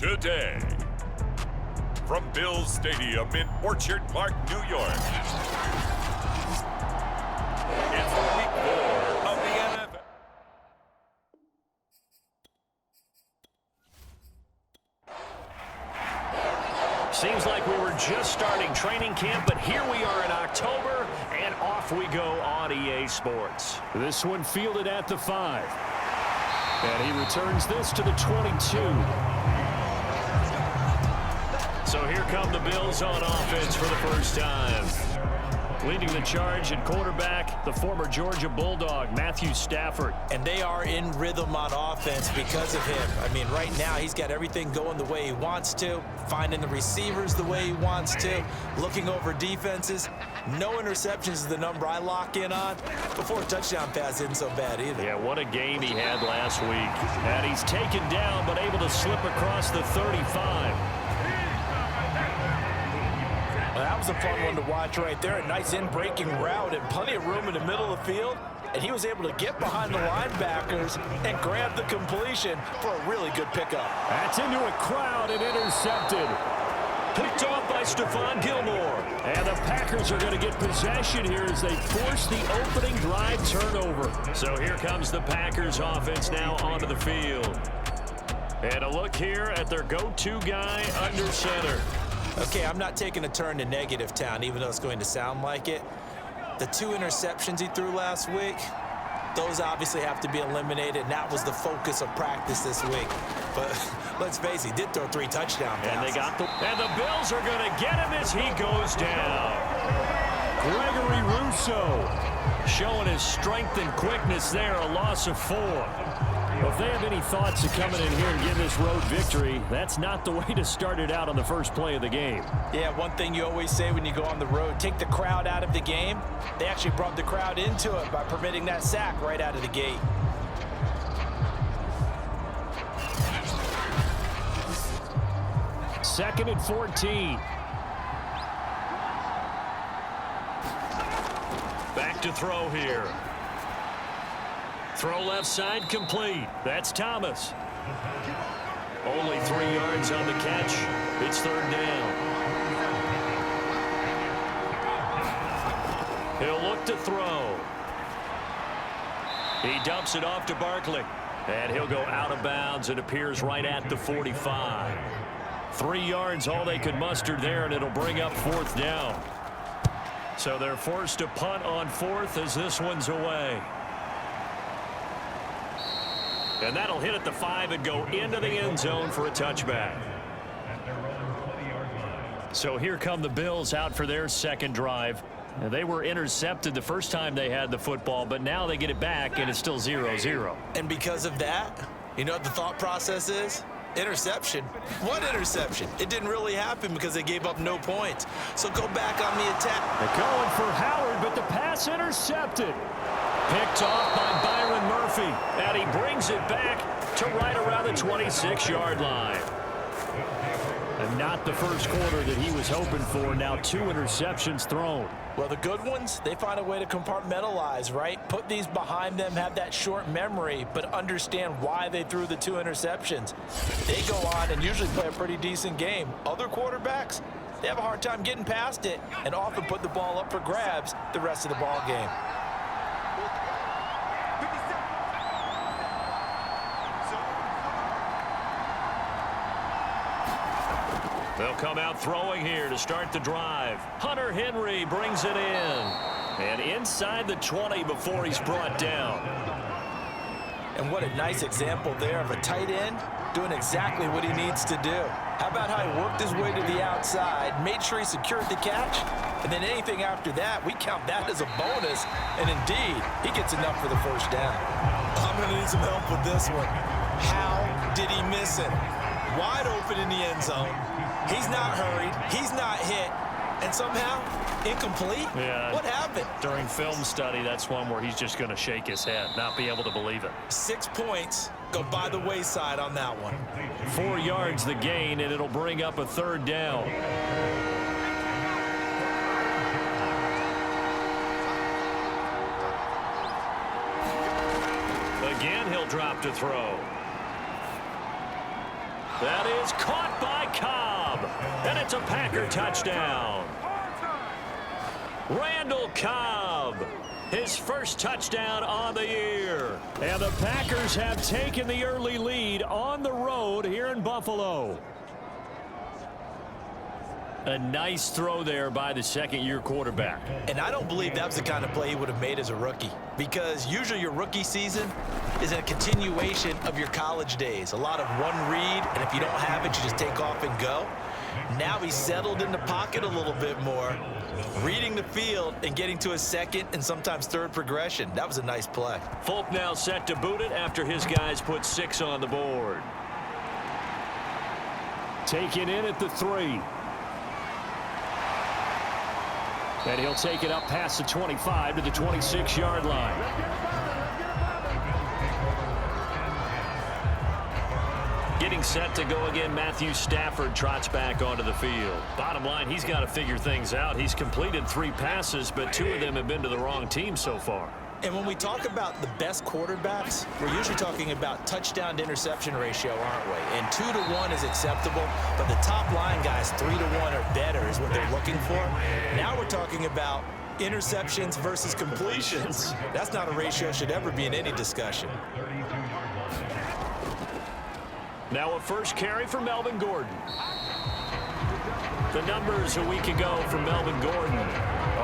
today. From Bills Stadium in Orchard Park, New York, it's Week 4 of the NFL. Seems like we were just starting training camp, but here we are in October, and off we go on EA Sports. This one fielded at the 5. And he returns this to the 22. So here come the Bills on offense for the first time. Leading the charge at quarterback, the former Georgia Bulldog, Matthew Stafford. And they are in rhythm on offense because of him. I mean, right now, he's got everything going the way he wants to, finding the receivers the way he wants to, looking over defenses. No interceptions is the number I lock in on. Before a touchdown pass isn't so bad either. Yeah, what a game he had last week. And he's taken down, but able to slip across the 35. Well, that was a fun one to watch right there. A nice in-breaking route and plenty of room in the middle of the field. And he was able to get behind the linebackers and grab the completion for a really good pickup. That's into a crowd and intercepted. Picked off by Stephon Gilmore. And the Packers are going to get possession here as they force the opening drive turnover. So here comes the Packers offense now onto the field. And a look here at their go-to guy under center. Okay, I'm not taking a turn to negative town, even though it's going to sound like it. The 2 interceptions he threw last week, those obviously have to be eliminated, and that was the focus of practice this week. But let's face it, he did throw 3 touchdown passes. And the Bills are going to get him as he goes down. Gregory Rousseau showing his strength and quickness there, a loss of 4. Well, if they have any thoughts of coming in here and getting this road victory, that's not the way to start it out on the first play of the game. Yeah, one thing you always say when you go on the road, take the crowd out of the game. They actually brought the crowd into it by permitting that sack right out of the gate. Second and 14. Back to throw here. Throw left side complete. That's Thomas. Only 3 yards on the catch. It's 3rd down. He'll look to throw. He dumps it off to Barkley. And he'll go out of bounds. It appears right at the 45. 3 yards all they could muster there, and it'll bring up 4th down. So they're forced to punt on 4th as this one's away. And that'll hit at the 5 and go into the end zone for a touchback. So here come the Bills out for their second drive. Now, they were intercepted the first time they had the football, but now they get it back, and it's still 0-0. And because of that, you know what the thought process is? Interception. What interception? It didn't really happen because they gave up no points. So go back on the attack. They're going for Howard, but the pass intercepted. Picked off by Byron Murphy, and he brings it back to right around the 26-yard line. And not the first quarter that he was hoping for. Now 2 interceptions thrown. Well, the good ones, they find a way to compartmentalize, right? Put these behind them, have that short memory, but understand why they threw the 2 interceptions. They go on and usually play a pretty decent game. Other quarterbacks, they have a hard time getting past it and often put the ball up for grabs the rest of the ball game. They'll come out throwing here to start the drive. Hunter Henry brings it in. And inside the 20 before he's brought down. And what a nice example there of a tight end doing exactly what he needs to do. How about how he worked his way to the outside, made sure he secured the catch, and then anything after that, we count that as a bonus. And indeed, he gets enough for the first down. I'm going to need some help with this one. How did he miss it? Wide open in the end zone. He's not hurried. He's not hit. And somehow, incomplete? Yeah. What happened? During film study, that's one where he's just going to shake his head, not be able to believe it. 6 points go by the wayside on that one. 4 yards the gain, and it'll bring up a 3rd down. Again, he'll drop to throw. That is caught by Cobb. And it's a Packer touchdown. Randall Cobb, his first touchdown on the year. And the Packers have taken the early lead on the road here in Buffalo. A nice throw there by the second-year quarterback. And I don't believe that was the kind of play he would have made as a rookie, because usually your rookie season is a continuation of your college days. A lot of one read, and if you don't have it, you just take off and go. Now he's settled in the pocket a little bit more, reading the field and getting to his second and sometimes third progression. That was a nice play. Folk now set to boot it after his guys put 6 on the board. Taken in at the 3. And he'll take it up past the 25 to the 26-yard line. Getting set to go again, Matthew Stafford trots back onto the field. Bottom line, he's got to figure things out. He's completed 3 passes, but 2 of them have been to the wrong team so far. And when we talk about the best quarterbacks, we're usually talking about touchdown to interception ratio, aren't we? And 2 to 1 is acceptable, but the top line guys, 3 to 1 or better is what they're looking for. Now we're talking about interceptions versus completions. That's not a ratio should ever be in any discussion. Now a first carry for Melvin Gordon. The numbers a week ago for Melvin Gordon.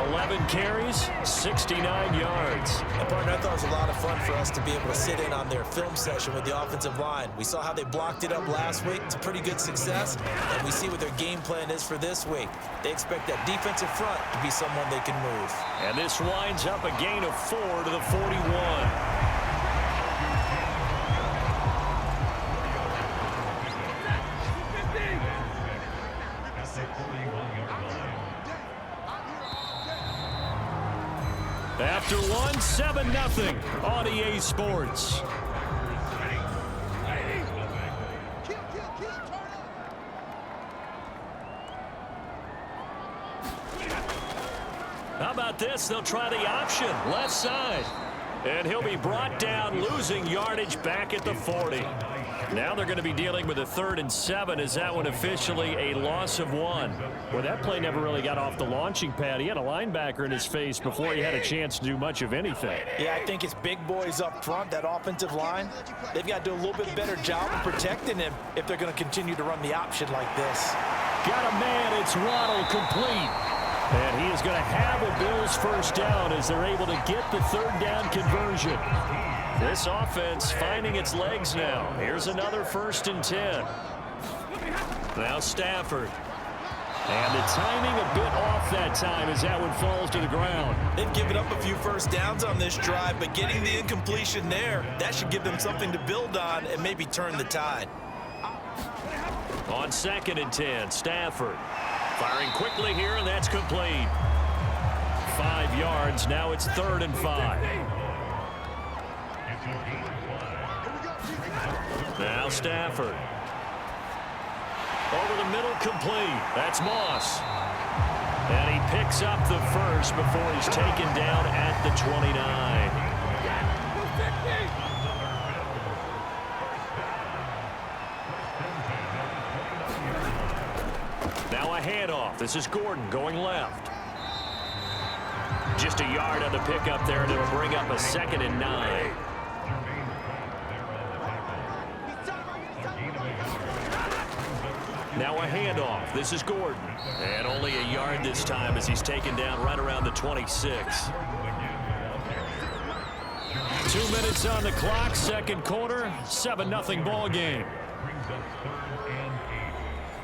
11 carries, 69 yards. And partner, I thought it was a lot of fun for us to be able to sit in on their film session with the offensive line. We saw how they blocked it up last week. It's a pretty good success, and we see what their game plan is for this week. They expect that defensive front to be someone they can move. And this winds up a gain of 4 to the 41. After one, 7-0 on EA Sports. How about this? They'll try the option, left side. And he'll be brought down, losing yardage back at the 40. Now they're going to be dealing with a 3rd and 7. Is that one officially a loss of 1? Well, that play never really got off the launching pad. He had a linebacker in his face before he had a chance to do much of anything. Yeah, I think it's big boys up front, that offensive line. They've got to do a little bit better job of protecting him if they're going to continue to run the option like this. Got a man. It's Waddle, complete. And he is going to have a Bills first down as they're able to get the 3rd down conversion. This offense finding its legs now. Here's another 1st and 10. Now Stafford. And the timing a bit off that time as that one falls to the ground. They've given up a few first downs on this drive, but getting the incompletion there, that should give them something to build on and maybe turn the tide. On 2nd and 10, Stafford. Firing quickly here, and that's complete. 5 yards. Now it's 3rd and 5. Now Stafford. Over the middle, complete. That's Moss. And he picks up the first before he's taken down at the 29. Now a handoff. This is Gordon going left. Just a yard on the pickup there, and it'll bring up a 2nd and 9. Now a handoff. This is Gordon. And only a yard this time as he's taken down right around the 26. 2 minutes on the clock, 2nd quarter, 7-0 ball game.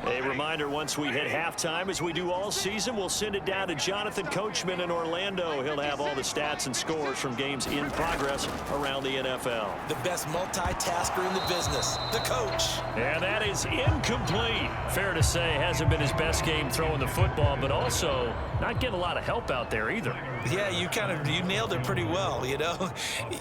A reminder, once we hit halftime, as we do all season, we'll send it down to Jonathan Coachman in Orlando. He'll have all the stats and scores from games in progress around the NFL. The best multitasker in the business, the coach. And that is incomplete. Fair to say, hasn't been his best game throwing the football, but also not getting a lot of help out there either. Yeah, you nailed it pretty well, you know.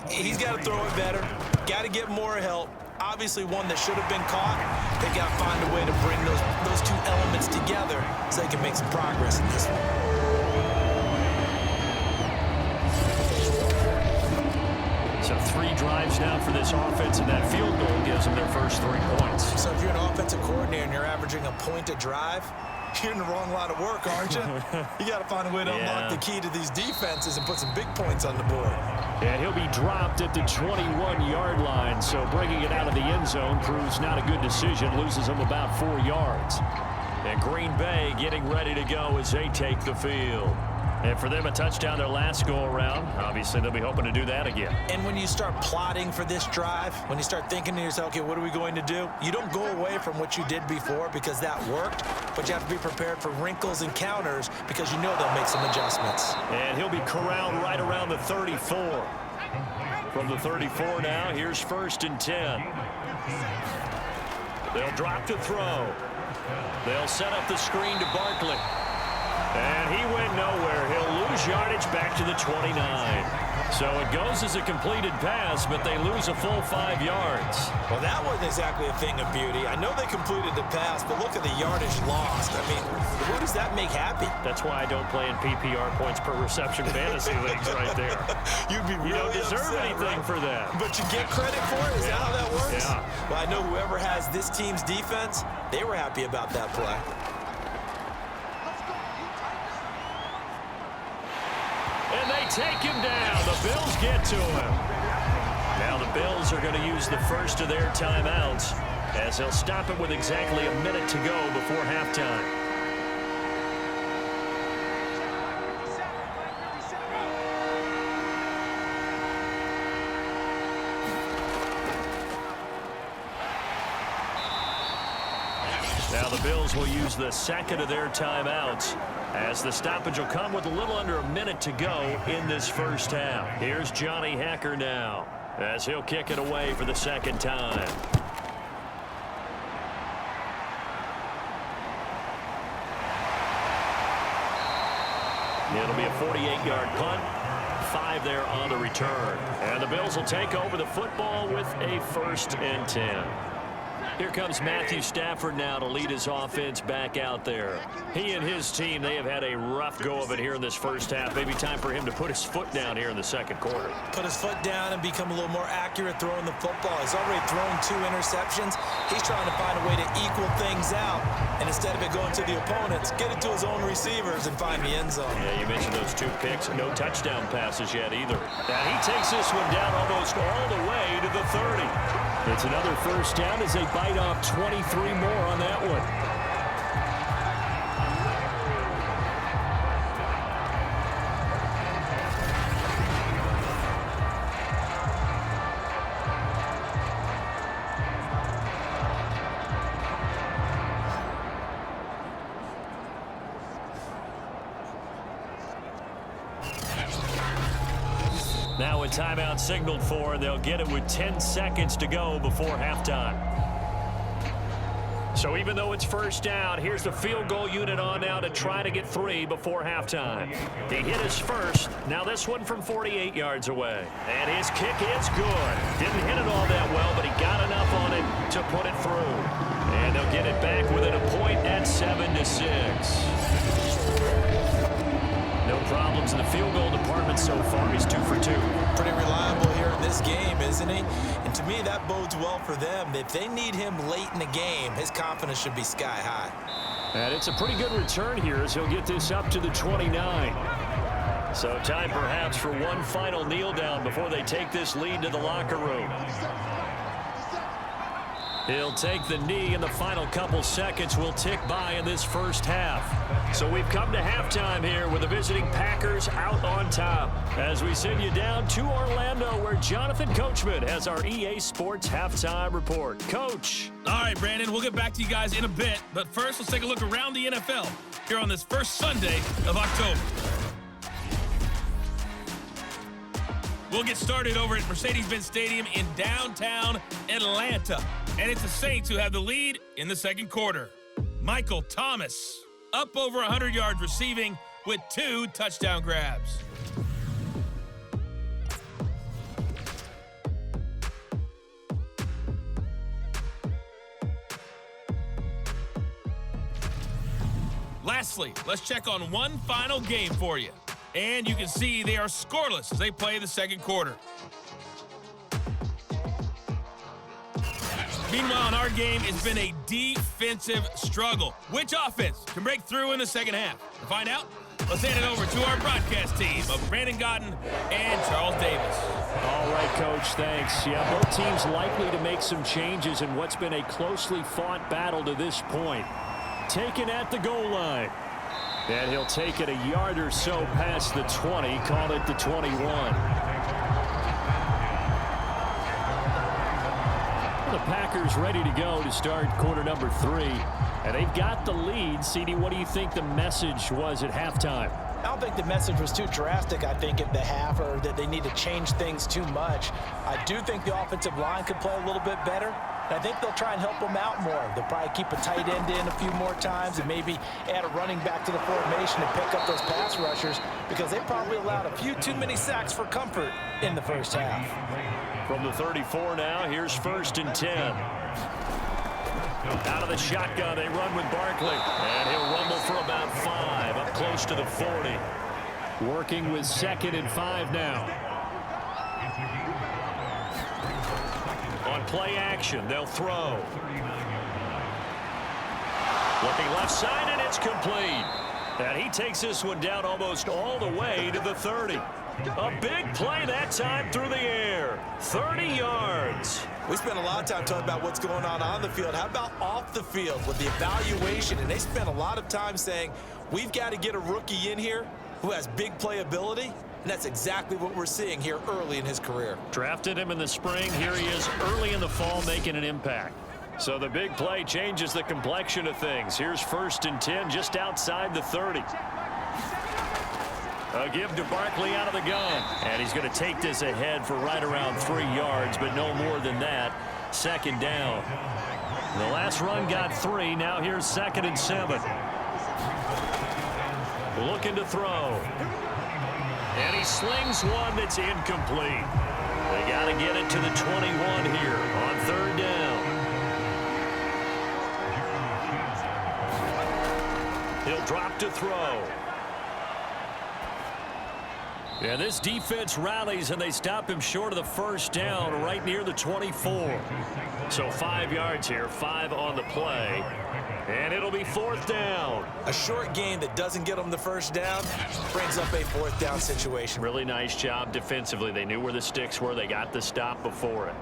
He's got to throw it better, got to get more help. Obviously one that should have been caught. They've got to find a way to bring those 2 elements together so they can make some progress in this one. So 3 drives now for this offense, and that field goal gives them their first 3 points. So if you're an offensive coordinator and you're averaging a point a drive, you're in the wrong line of work, aren't you? You got to find a way to unlock the key to these defenses and put some big points on the board. And he'll be dropped at the 21-yard line, so bringing it out of the end zone proves not a good decision, loses him about 4 yards. And Green Bay getting ready to go as they take the field. And for them, a touchdown their last go-around. Obviously, they'll be hoping to do that again. And when you start plotting for this drive, when you start thinking to yourself, okay, what are we going to do? You don't go away from what you did before because that worked, but you have to be prepared for wrinkles and counters because you know they'll make some adjustments. And he'll be corralled right around the 34. From the 34 now, here's 1st and 10. They'll drop to throw. They'll set up the screen to Barkley. And he went nowhere. He'll lose yardage back to the 29. So it goes as a completed pass, but they lose a full 5 yards. Well, that wasn't exactly a thing of beauty. I know they completed the pass, but look at the yardage lost. I mean, who does that make happy? That's why I don't play in PPR points per reception fantasy leagues right there. You'd be really You don't deserve upset, anything right? for that. But you get credit for it? Is that how that works? Yeah. Well, I know whoever has this team's defense, they were happy about that play. And they take him down. The Bills get to him. Now the Bills are going to use the first of their timeouts as they'll stop it with exactly a minute to go before halftime. Now the Bills will use the second of their timeouts as the stoppage will come with a little under a minute to go in this first half. Here's Johnny Hacker now as he'll kick it away for the second time. It'll be a 48-yard punt. 5 there on the return. And the Bills will take over the football with a 1st and 10. Here comes Matthew Stafford now to lead his offense back out there. He and his team, they have had a rough go of it here in this first half. Maybe time for him to put his foot down here in the second quarter. Put his foot down and become a little more accurate throwing the football. He's already thrown 2 interceptions. He's trying to find a way to equal things out. And instead of it going to the opponents, get it to his own receivers and find the end zone. Yeah, you mentioned those 2 picks. No touchdown passes yet either. Now he takes this one down almost all the way to the 30. It's another first down as they bite off 23 more on that one. Now a timeout signaled for, and they'll get it with 10 seconds to go before halftime. So even though it's first down, here's the field goal unit on now to try to get 3 before halftime. He hit his first. Now this one from 48 yards away. And his kick is good. Didn't hit it all that well, but he got enough on it to put it through. And they'll get it back within a point at 7-6. No problems in the field goal department so far. He's 2 for 2. Pretty reliable here in this game, isn't he? And to me, that bodes well for them. If they need him late in the game, his confidence should be sky high. And it's a pretty good return here as he'll get this up to the 29. So time perhaps for one final kneel down before they take this lead to the locker room. He'll take the knee, and the final couple seconds will tick by in this first half. So we've come to halftime here with the visiting Packers out on top. As we send you down to Orlando, where Jonathan Coachman has our EA Sports halftime report. Coach. All right, Brandon, we'll get back to you guys in a bit. But first, let's take a look around the NFL here on this first Sunday of October. We'll get started over at Mercedes-Benz Stadium in downtown Atlanta. And it's the Saints who have the lead in the second quarter. Michael Thomas up over 100 yards receiving with 2 touchdown grabs. Lastly, let's check on one final game for you. And you can see they are scoreless as they play the second quarter. Meanwhile, in our game, it's been a defensive struggle. Which offense can break through in the second half? To find out, let's hand it over to our broadcast team of Brandon Godden and Charles Davis. All right, Coach, thanks. Yeah, both teams likely to make some changes in what's been a closely fought battle to this point. Taken at the goal line. And he'll take it a yard or so past the 20, call it the 21. The Packers ready to go to start quarter number 3. And they've got the lead. CD, what do you think the message was at halftime? I don't think the message was too drastic, I think, at the half, or that they need to change things too much. I do think the offensive line could play a little bit better. And I think they'll try and help them out more. They'll probably keep a tight end in a few more times and maybe add a running back to the formation and pick up those pass rushers, because they probably allowed a few too many sacks for comfort in the first half. From the 34 now, here's 1st and 10. Out of the shotgun, they run with Barkley. And he'll rumble for about 5, up close to the 40. Working with 2nd and 5 now. On play action, they'll throw. Looking left side, and it's complete. And he takes this one down almost all the way to the 30. A big play that time through the air. 30 yards. We spent a lot of time talking about what's going on the field. How about off the field with the evaluation? And they spent a lot of time saying, we've got to get a rookie in here who has big playability. And that's exactly what we're seeing here early in his career. Drafted him in the spring. Here he is early in the fall making an impact. So the big play changes the complexion of things. Here's 1st and 10 just outside the 30. A give to Barkley out of the gun. And he's going to take this ahead for right around 3 yards, but no more than that. 2nd down. The last run got 3. Now here's 2nd and 7. Looking to throw. And he slings one that's incomplete. They got to get it to the 21 here on 3rd down. He'll drop to throw. And this defense rallies, and they stop him short of the 1st down right near the 24. So 5 yards here, 5 on the play. And it'll be 4th down. A short gain that doesn't get them the 1st down brings up a 4th down situation. Really nice job defensively. They knew where the sticks were. They got the stop before it.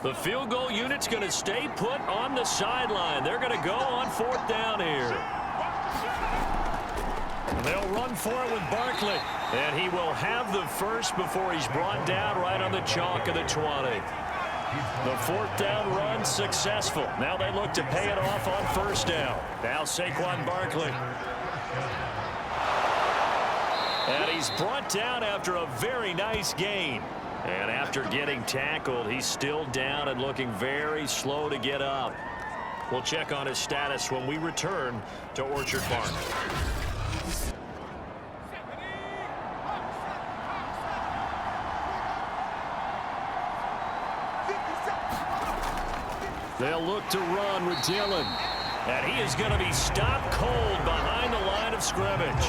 The field goal unit's going to stay put on the sideline. They're going to go on 4th down here. They'll run for it with Barkley. And he will have the first before he's brought down right on the chalk of the 20. The 4th down run successful. Now they look to pay it off on 1st down. Now Saquon Barkley. And he's brought down after a very nice gain. And after getting tackled, he's still down and looking very slow to get up. We'll check on his status when we return to Orchard Park. They'll look to run with Dillon. And he is going to be stopped cold behind the line of scrimmage.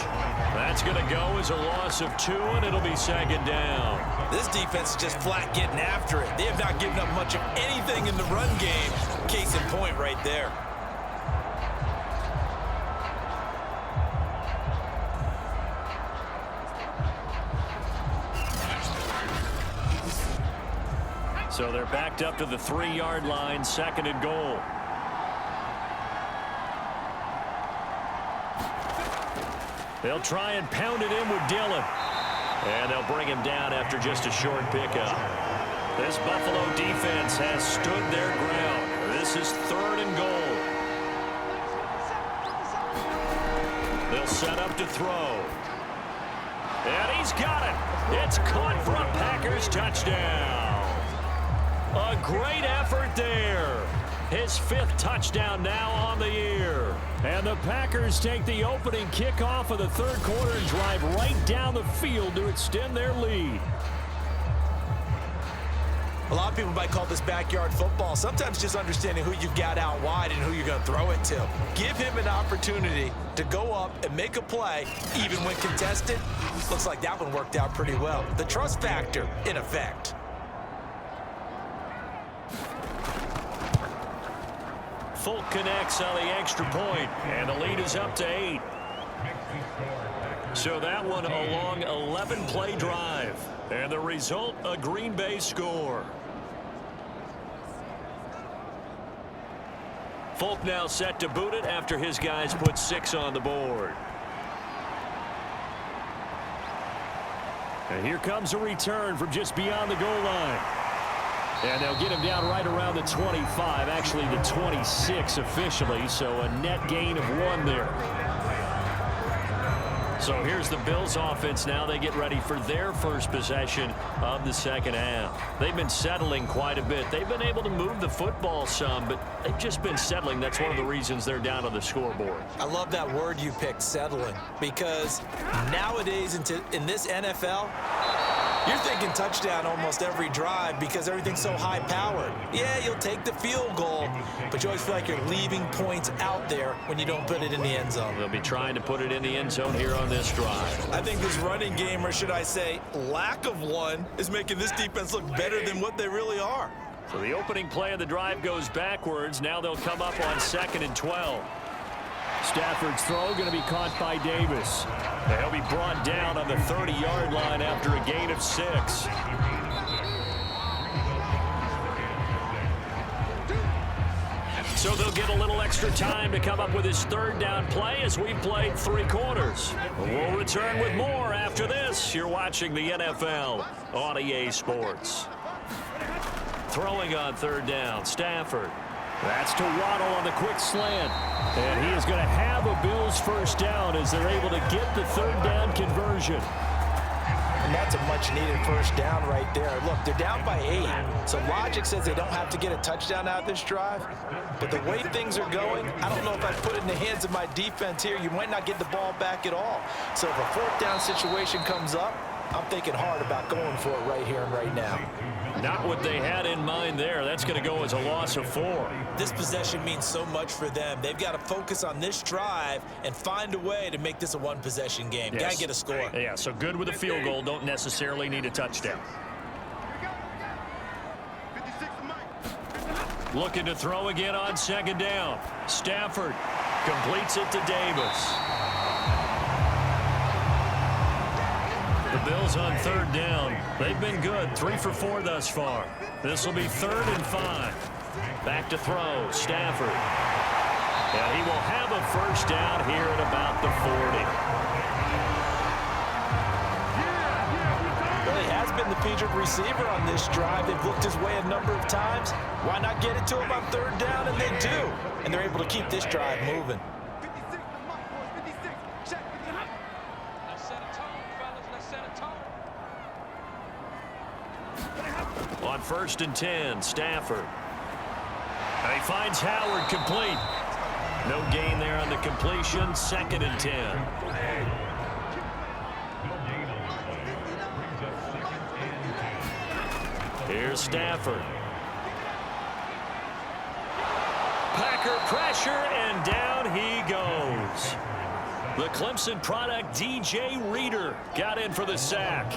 That's going to go as a loss of 2, and it'll be 2nd down. This defense is just flat getting after it. They have not given up much of anything in the run game. Case in point right there. So they're backed up to the 3-yard line, 2nd and goal. They'll try and pound it in with Dillon. And they'll bring him down after just a short pickup. This Buffalo defense has stood their ground. This is 3rd and goal. They'll set up to throw. And he's got it. It's caught for a Packers touchdown. A great effort there. His 5th touchdown now on the year. And the Packers take the opening kickoff of the 3rd quarter and drive right down the field to extend their lead. A lot of people might call this backyard football. Sometimes just understanding who you've got out wide and who you're going to throw it to. Give him an opportunity to go up and make a play, even when contested. Looks like that one worked out pretty well. The trust factor in effect. Folk connects on the extra point, and the lead is up to 8. So that one a long 11-play drive. And the result, a Green Bay score. Folk now set to boot it after his guys put 6 on the board. And here comes a return from just beyond the goal line. And they'll get him down right around the 25, actually the 26 officially, so a net gain of 1 there. So here's the Bills offense now. They get ready for their first possession of the second half. They've been settling quite a bit. They've been able to move the football some, but they've just been settling. That's one of the reasons they're down on the scoreboard. I love that word you picked, settling, because nowadays in this NFL, you're thinking touchdown almost every drive because everything's so high-powered. Yeah, you'll take the field goal, but you always feel like you're leaving points out there when you don't put it in the end zone. They'll be trying to put it in the end zone here on this drive. I think this running game, or should I say lack of one, is making this defense look better than what they really are. So the opening play of the drive goes backwards. Now they'll come up on 2nd and 12. Stafford's throw going to be caught by Davis. They'll be brought down on the 30-yard line after a gain of 6. So they'll get a little extra time to come up with his 3rd down play as we've played 3 quarters. We'll return with more after this. You're watching the NFL on EA Sports. Throwing on 3rd down, Stafford. That's to Waddle on the quick slant. And he is going to have a Bills first down as they're able to get the 3rd down conversion. And that's a much-needed first down right there. Look, they're down by 8. So logic says they don't have to get a touchdown out of this drive. But the way things are going, I don't know if I put it in the hands of my defense here. You might not get the ball back at all. So if a 4th down situation comes up, I'm thinking hard about going for it right here and right now. Not what they had in mind there. That's going to go as a loss of 4. This possession means so much for them. They've got to focus on this drive and find a way to make this a 1-possession game. Yes. Got to get a score. Yeah, so good with a field goal. Don't necessarily need a touchdown. Looking to throw again on 2nd down. Stafford completes it to Davis. The Bills on 3rd down. They've been good. 3 for 4 thus far. This will be 3rd and 5. Back to throw. Stafford. And he will have a first down here at about the 40. Well, he has been the featured receiver on this drive. They've looked his way a number of times. Why not get it to him on 3rd down? And they do. And they're able to keep this drive moving. On 1st and 10, Stafford. And he finds Howard complete. No gain there on the completion. 2nd and 10. Here's Stafford. Packer pressure, and down he goes. The Clemson product, DJ Reader, got in for the sack.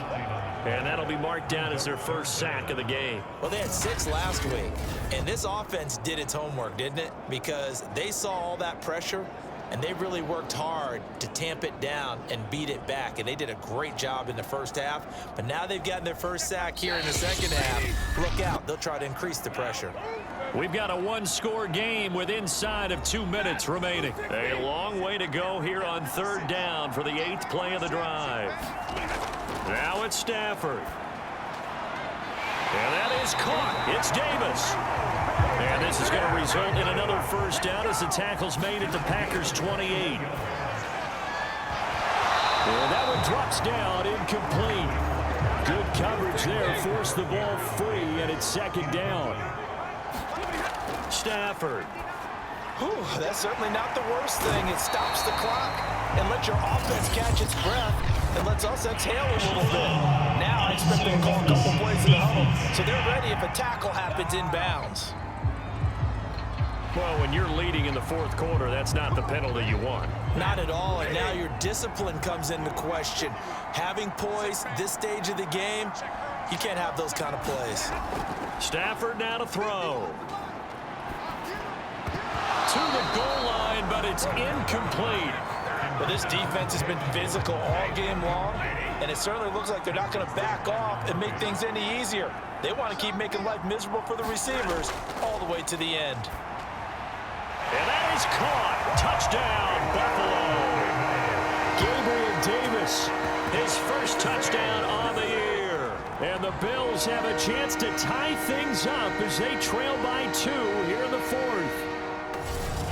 And that'll be marked down as their first sack of the game. Well, they had 6 last week, and this offense did its homework, didn't it? Because they saw all that pressure, and they really worked hard to tamp it down and beat it back. And they did a great job in the first half. But now they've gotten their first sack here in the second half. Look out. They'll try to increase the pressure. We've got a 1-score game with inside of 2 minutes remaining. A long way to go here on 3rd down for the 8th play of the drive. Now it's Stafford. And that is caught. It's Davis. And this is going to result in another first down as the tackle's made at the Packers' 28. And that one drops down, incomplete. Good coverage there, forced the ball free, and it's 2nd down. Stafford. Whew, that's certainly not the worst thing. It stops the clock and lets your offense catch its breath and lets us exhale a little bit. Now I expect them to call a couple plays in the huddle. so they're ready if a tackle happens inbounds. Well, when you're leading in the fourth quarter, that's not the penalty you want. Not at all, and now your discipline comes into question. Having poise this stage of the game, you can't have those kind of plays. Stafford now to throw. To the goal line, but it's incomplete. But this defense has been physical all game long, and it certainly looks like they're not going to back off and make things any easier. They want to keep making life miserable for the receivers all the way to the end. And that is caught. Touchdown, Buffalo. Gabriel Davis, His first touchdown on the year. and the Bills have a chance to tie things up as they trail by 2 here in the fourth.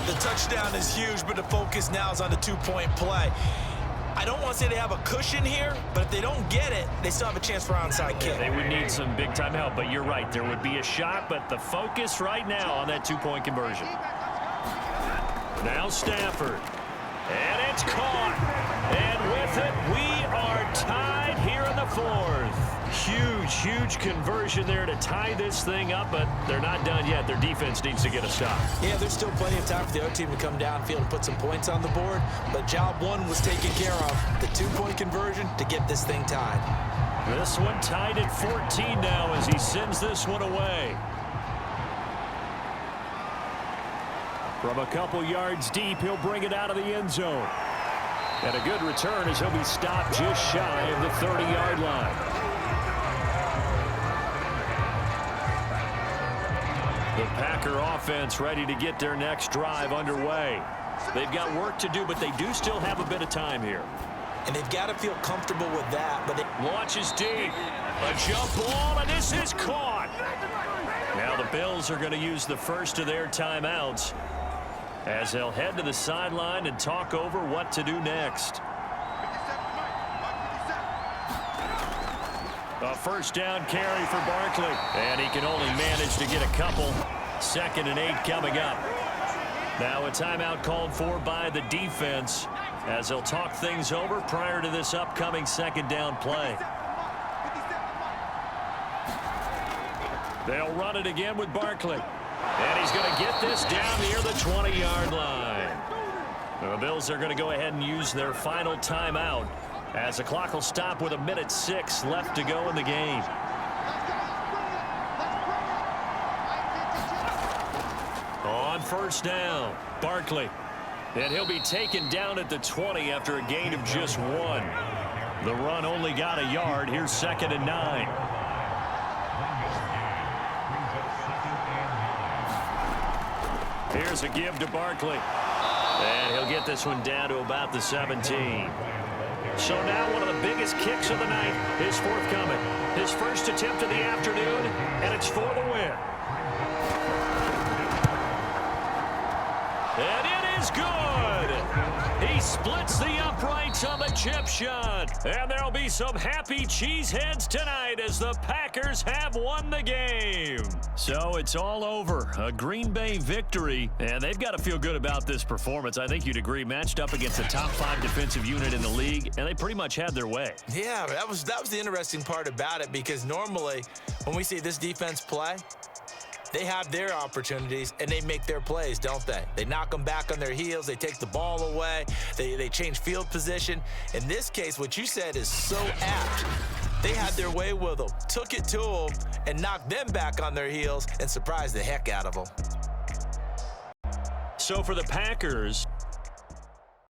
The touchdown is huge, but the focus now is on the two-point play. I don't want to say they have a cushion here, but if they don't get it, they still have a chance for onside kick. They would need some big-time help, but you're right. There would be a shot, but the focus right now on that two-point conversion. Now Stafford. And it's caught. And with it, we are tied here in the fourth. Huge conversion there to tie this thing up, but they're not done yet. Their defense needs to get a stop. Yeah, there's still plenty of time for the other team to come downfield and put some points on the board, but job one was taken care of. The two-point conversion to get this thing tied. This one tied at 14 now as he sends this one away. From a couple yards deep, he'll bring it out of the end zone. And a good return as he'll be stopped just shy of the 30-yard line. The Packer offense ready to get their next drive underway. They've got work to do, but they do still have a bit of time here. And they've got to feel comfortable with that. But Launches deep. A jump ball, and this is caught. Now the Bills are going to use the first of their timeouts as they'll head to the sideline and talk over what to do next. A first down carry for Barkley. And he can only manage to get a couple. 2nd and 8 coming up. Now a timeout called for by the defense as they'll talk things over prior to this upcoming second down play. They'll run it again with Barkley. And he's going to get this down near the 20-yard line. The Bills are going to go ahead and use their final timeout as the clock will stop with 1:06 left to go in the game. On first down, Barkley. And he'll be taken down at the 20 after a gain of just 1. The run only got a yard. Here's 2nd and 9. Here's a give to Barkley. And he'll get this one down to about the 17. So now one of the biggest kicks of the night is forthcoming. His first attempt of the afternoon, and it's for the win. And it is good. He splits the uprights on the chip shot. And there'll be some happy cheeseheads tonight as the Packers have won the game. So it's all over. A Green Bay victory. And they've got to feel good about this performance. I think you'd agree. Matched up against the top 5 defensive unit in the league. And they pretty much had their way. yeah, that was the interesting part about it, because normally when we see this defense play, they have their opportunities, and they make their plays, don't they? They knock them back on their heels. They take the ball away. They change field position. In this case, what you said is so apt. They had their way with them, took it to them, and knocked them back on their heels and surprised the heck out of them. So for the Packers,